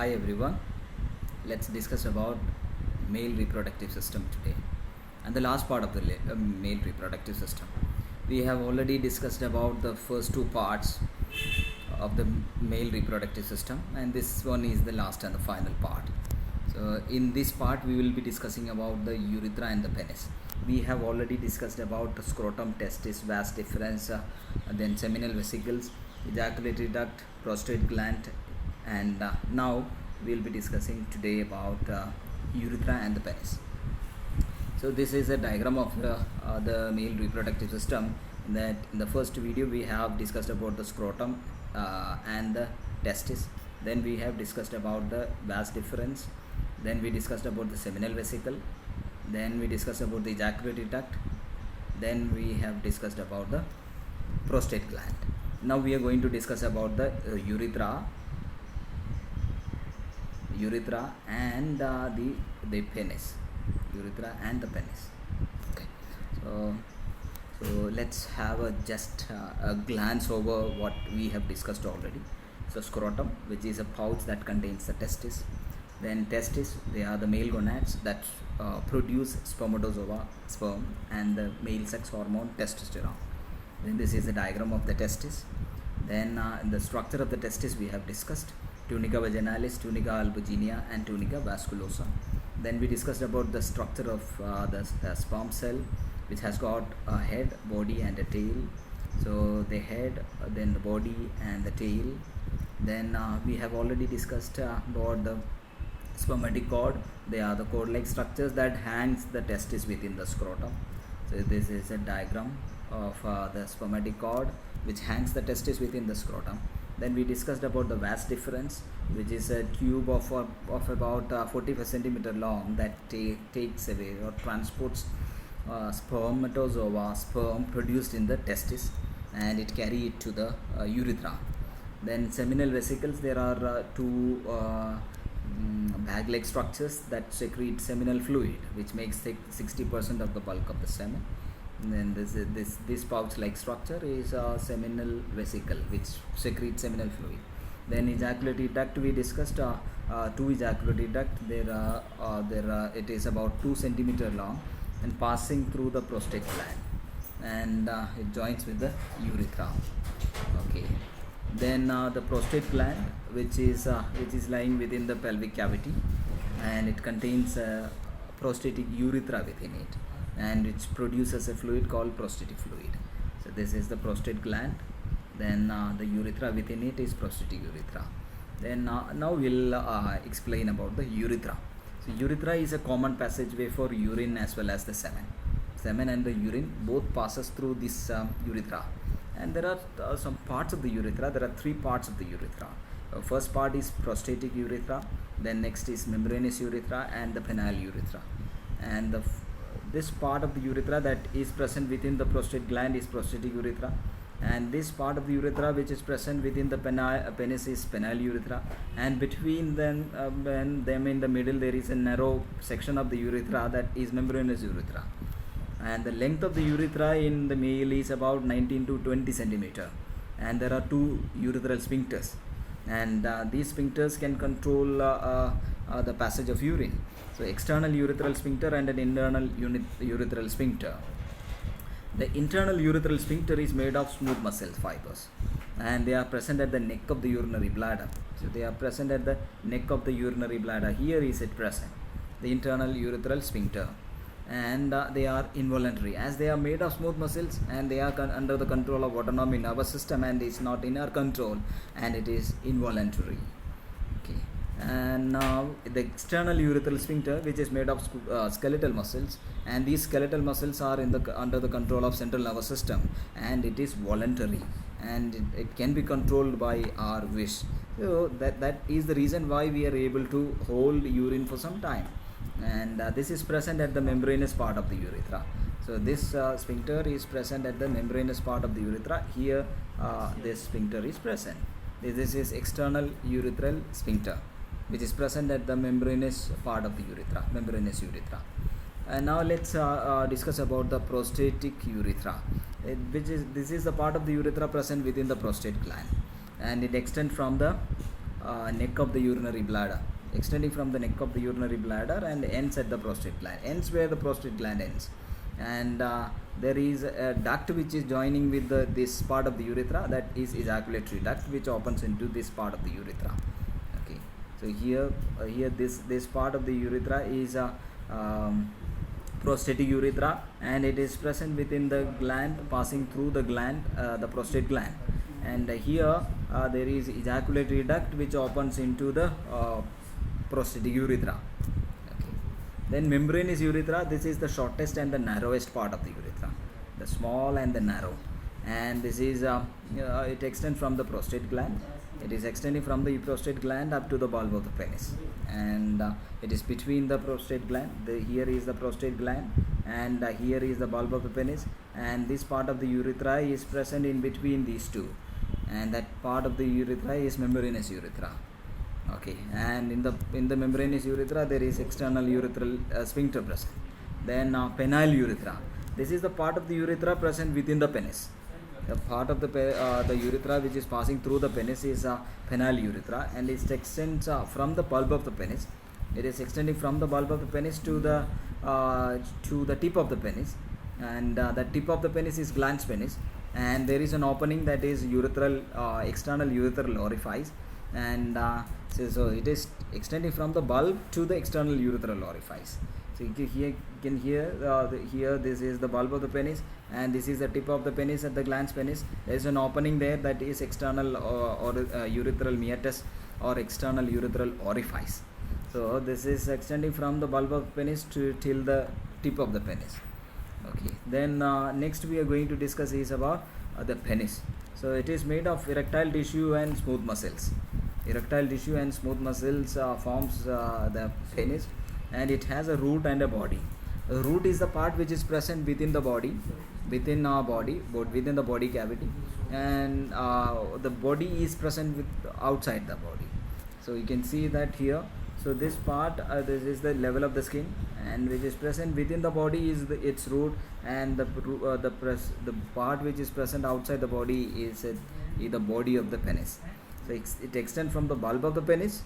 Hi everyone. Let's discuss about male reproductive system today and the last part of the male reproductive system. We have already discussed about the first two parts of the male reproductive system, and this one is the last and the final part. So in this part we will be discussing about the urethra and the penis. We have already discussed about the scrotum, testis, vas deferens, then seminal vesicles, ejaculatory duct, prostate gland, and now we will be discussing today about urethra and the penis. So this is a diagram of the male reproductive system. That in the first video we have discussed about the scrotum and the testis. Then we have discussed about the vas deferens. Then we discussed about the seminal vesicle. Then we discussed about the ejaculatory duct. Then we have discussed about the prostate gland. Now we are going to discuss about the urethra and the penis. Urethra and the penis. Okay. So let's have a glance over what we have discussed already. So scrotum, which is a pouch that contains the testis. Then testis, they are the male gonads that produce spermatozoa, sperm, and the male sex hormone testosterone. Then this is a diagram of the testis. Then the structure of the testis we have discussed: tunica vaginalis, tunica albuginea, and tunica vasculosa. Then we discussed about the structure of the sperm cell, which has got a head, body, and a tail. So the head, then the body, and the tail. Then we have already discussed about the spermatic cord. They are the cord-like structures that hangs the testis within the scrotum. So this is a diagram of the spermatic cord which hangs the testis within the scrotum. Then we discussed about the vas deferens, which is a tube of about 45 centimeter long that takes away or transports spermatozoa, sperm produced in the testis, and it carry it to the urethra. Then seminal vesicles, there are two bag-like structures that secrete seminal fluid, which makes 60% of the bulk of the semen. And then this pouch-like structure is a seminal vesicle which secretes seminal fluid. Then ejaculatory duct, we discussed two ejaculatory duct. It is about 2 centimeter long and passing through the prostate gland, and it joins with the urethra. Okay. Then the prostate gland, which is lying within the pelvic cavity, and it contains prostatic urethra within it, and it produces a fluid called prostatic fluid. So this is the prostate gland. Then the urethra within it is prostatic urethra. Then now we'll explain about the urethra. So urethra is a common passageway for urine as well as the semen. Semen and the urine both passes through this urethra. And there are some parts of the urethra. There are 3 parts of the urethra. First part is prostatic urethra. Then next is membranous urethra and the penile urethra. And this part of the urethra that is present within the prostate gland is prostatic urethra, and this part of the urethra which is present within the penis is penile urethra, and between them in the middle there is a narrow section of the urethra that is membranous urethra. And the length of the urethra in the male is about 19 to 20 centimeter, and there are 2 urethral sphincters, and these sphincters can control the passage of urine. So external urethral sphincter and an internal urethral sphincter. The internal urethral sphincter is made of smooth muscle fibers, and they are present at the neck of the urinary bladder. So they are present at the neck of the urinary bladder. Here is it present, the internal urethral sphincter, and they are involuntary as they are made of smooth muscles, and they are under the control of autonomic nervous system, and is not in our control, and it is involuntary. Okay. And now the external urethral sphincter, which is made of skeletal muscles, and these skeletal muscles are under the control of central nervous system, and it is voluntary, and it can be controlled by our wish. So that is the reason why we are able to hold urine for some time. And this is present at the membranous part of the urethra. So this sphincter is present at the membranous part of the urethra. Here this sphincter is present. This is external urethral sphincter, which is present at the membranous part of the urethra, membranous urethra. And now let's discuss about the prostatic urethra, this is the part of the urethra present within the prostate gland, and it extends from the neck of the urinary bladder, extending from the neck of the urinary bladder and ends at the prostate gland, ends where the prostate gland ends. And there is a duct which is joining with this part of the urethra, that is ejaculatory duct, which opens into this part of the urethra. Okay, so here this part of the urethra is prostatic urethra, and it is present within the gland, passing through the gland, the prostate gland. And here there is ejaculatory duct which opens into the prostatic urethra. Okay. Then membranous urethra, this is the shortest and the narrowest part of the urethra, the small and the narrow. And this is it extends from the prostate gland. It is extending from the prostate gland up to the bulb of the penis, and it is between the prostate gland. Here is the prostate gland, and here is the bulb of the penis, and this part of the urethra is present in between these two, and that part of the urethra is membranous urethra. Okay, and in the membranous urethra there is external urethral sphincter present. Then penile urethra, this is the part of the urethra present within the penis. The part of the urethra which is passing through the penis is penile urethra, and it extends from the bulb of the penis. It is extending from the bulb of the penis to the tip of the penis, and the tip of the penis is glans penis, and there is an opening, that is urethral external urethral orifice, and so it is extending from the bulb to the external urethral orifice. So you can hear here this is the bulb of the penis, and this is the tip of the penis at the glans penis. There is an opening there, that is external urethral meatus or external urethral orifice. So this is extending from the bulb of the penis till the tip of the penis. Okay. Then next we are going to discuss is about the penis. So it is made of erectile tissue and smooth muscles. Erectile tissue and smooth muscles forms the penis, and it has a root and a body. The root is the part which is present within the body, within our body, within the body cavity, and the body is present outside the body. So you can see that here. So this part, this is the level of the skin, and which is present within the body is its root, and the part which is present outside the body is the body of the penis. So it extends from the bulb of the penis.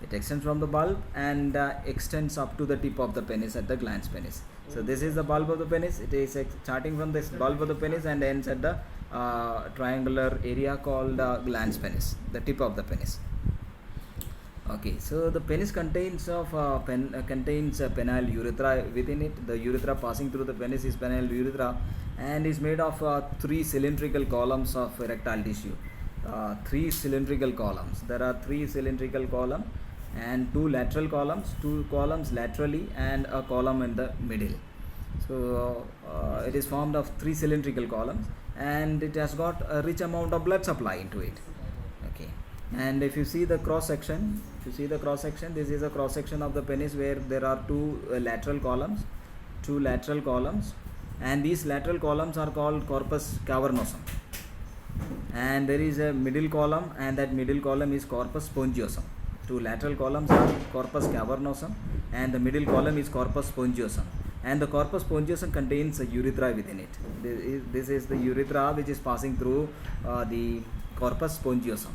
It extends from the bulb and extends up to the tip of the penis at the glans penis. So this is the bulb of the penis. It is starting from this bulb of the penis and ends at the triangular area called glans penis, the tip of the penis. Okay, so the penis contains penile urethra within it. The urethra passing through the penis is penile urethra, and is made of 3 cylindrical columns of erectile tissue. 3 cylindrical columns. There are 3 cylindrical columns and 2 lateral columns, 2 columns laterally and a column in the middle. So it is formed of 3 cylindrical columns, and it has got a rich amount of blood supply into it. Okay, and if you see the cross section, this is a cross section of the penis where there are 2 lateral columns, and these lateral columns are called corpus cavernosum. And there is a middle column, and that middle column is corpus spongiosum. 2 lateral columns are corpus cavernosum, and the middle column is corpus spongiosum. And the corpus spongiosum contains a urethra within it. This is the urethra which is passing through the corpus spongiosum.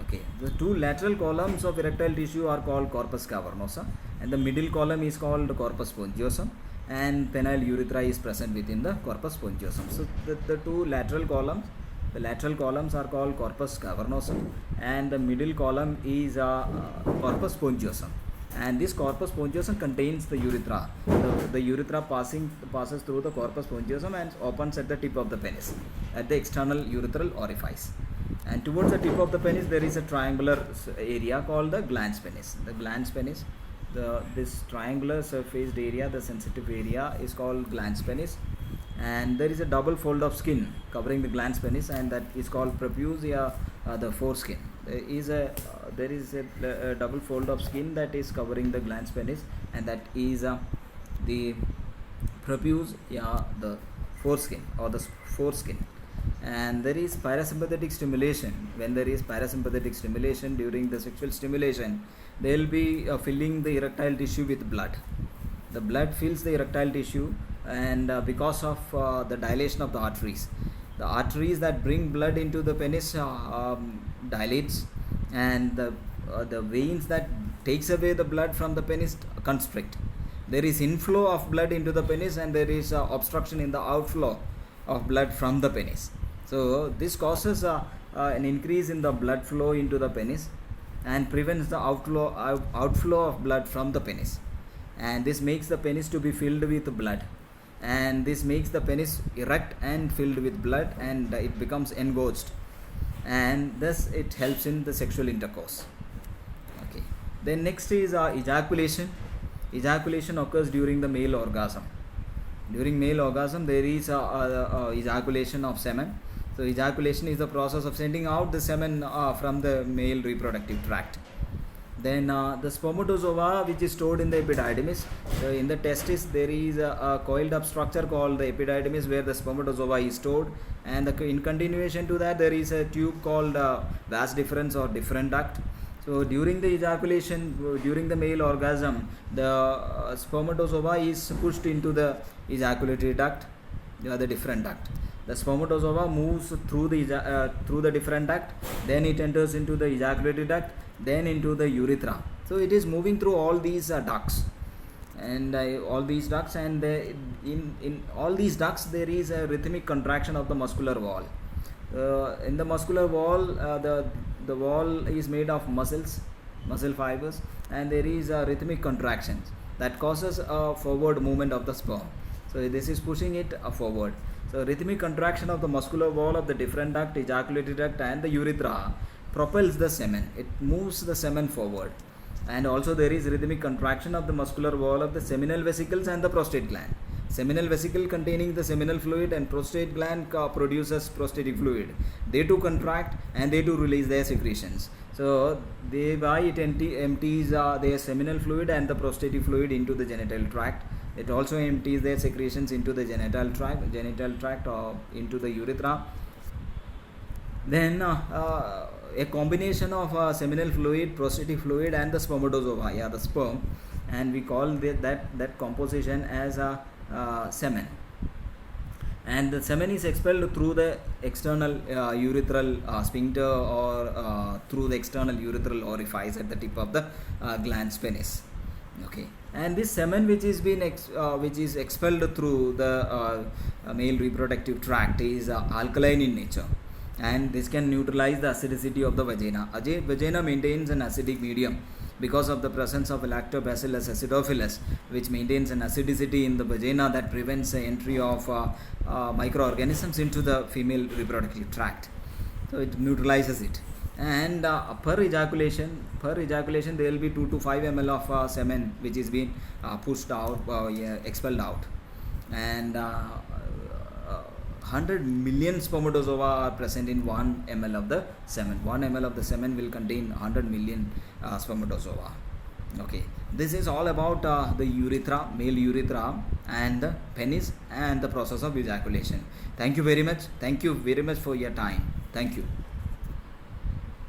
Okay, the 2 lateral columns of erectile tissue are called corpus cavernosum, and the middle column is called corpus spongiosum, and penile urethra is present within the corpus spongiosum. So the 2 lateral columns, the lateral columns are called corpus cavernosum, and the middle column is corpus spongiosum. And this corpus spongiosum contains the urethra. The urethra passes through the corpus spongiosum and opens at the tip of the penis, at the external urethral orifice. And towards the tip of the penis there is a triangular area called the glans penis. The glans penis, this triangular surfaced area, the sensitive area, is called glans penis. And there is a double fold of skin covering the glans penis, and that is called prepuce, the foreskin. There is a double fold of skin that is covering the glans penis, and that is the prepuce, the foreskin or the foreskin. And there is parasympathetic stimulation. When there is parasympathetic stimulation during the sexual stimulation, they will be filling the erectile tissue with blood. The blood fills the erectile tissue, and because of the dilation of the arteries that bring blood into the penis dilates, and the veins that takes away the blood from the penis constrict. There is inflow of blood into the penis, and there is obstruction in the outflow of blood from the penis. So this causes an increase in the blood flow into the penis and prevents the outflow of blood from the penis, and this makes the penis to be filled with blood, and this makes the penis erect and filled with blood, and it becomes engorged, and thus it helps in the sexual intercourse. Okay. Then next is ejaculation. Ejaculation occurs during the male orgasm. During male orgasm there is ejaculation of semen. So ejaculation is the process of sending out the semen from the male reproductive tract. Then the spermatozoa, which is stored in the epididymis. In the testis there is a coiled up structure called the epididymis, where the spermatozoa is stored, and in continuation to that there is a tube called vas deferens or different duct. So during the ejaculation, during the male orgasm, the spermatozoa is pushed into the ejaculatory duct, the different duct. The spermatozoa moves through the different duct, then it enters into the ejaculatory duct, then into the urethra. So it is moving through all these ducts, and all these ducts, and in all these ducts there is a rhythmic contraction of the muscular wall. In the muscular wall, the wall is made of muscle fibers, and there is a rhythmic contractions that causes a forward movement of the sperm. So this is pushing it forward. So rhythmic contraction of the muscular wall of the different duct, ejaculatory duct, and the urethra propels the semen. It moves the semen forward. And also there is rhythmic contraction of the muscular wall of the seminal vesicles and the prostate gland. Seminal vesicle containing the seminal fluid, and prostate gland produces prostatic fluid. They too contract, and they too release their secretions. So thereby it empties their seminal fluid and the prostatic fluid into the genital tract. It also empties their secretions into the genital tract or into the urethra. Then a combination of seminal fluid, prostatic fluid, and the spermatozoa, the sperm, and we call that composition as a semen. And the semen is expelled through the external urethral sphincter, or through the external urethral orifice at the tip of the glans penis. Okay. And this semen which is expelled through the male reproductive tract is alkaline in nature, and this can neutralize the acidity of the vagina. Vagina maintains an acidic medium because of the presence of Lactobacillus acidophilus, which maintains an acidity in the vagina that prevents the entry of microorganisms into the female reproductive tract. So it neutralizes it. And per ejaculation there will be 2 to 5 ml of semen which is being pushed out, expelled out, and 100 million spermatozoa are present in 1 ml of the semen. 1 ml of the semen will contain 100 million spermatozoa. Okay, this is all about the urethra, male urethra, and the penis, and the process of ejaculation. Thank you very much for your time. Thank you.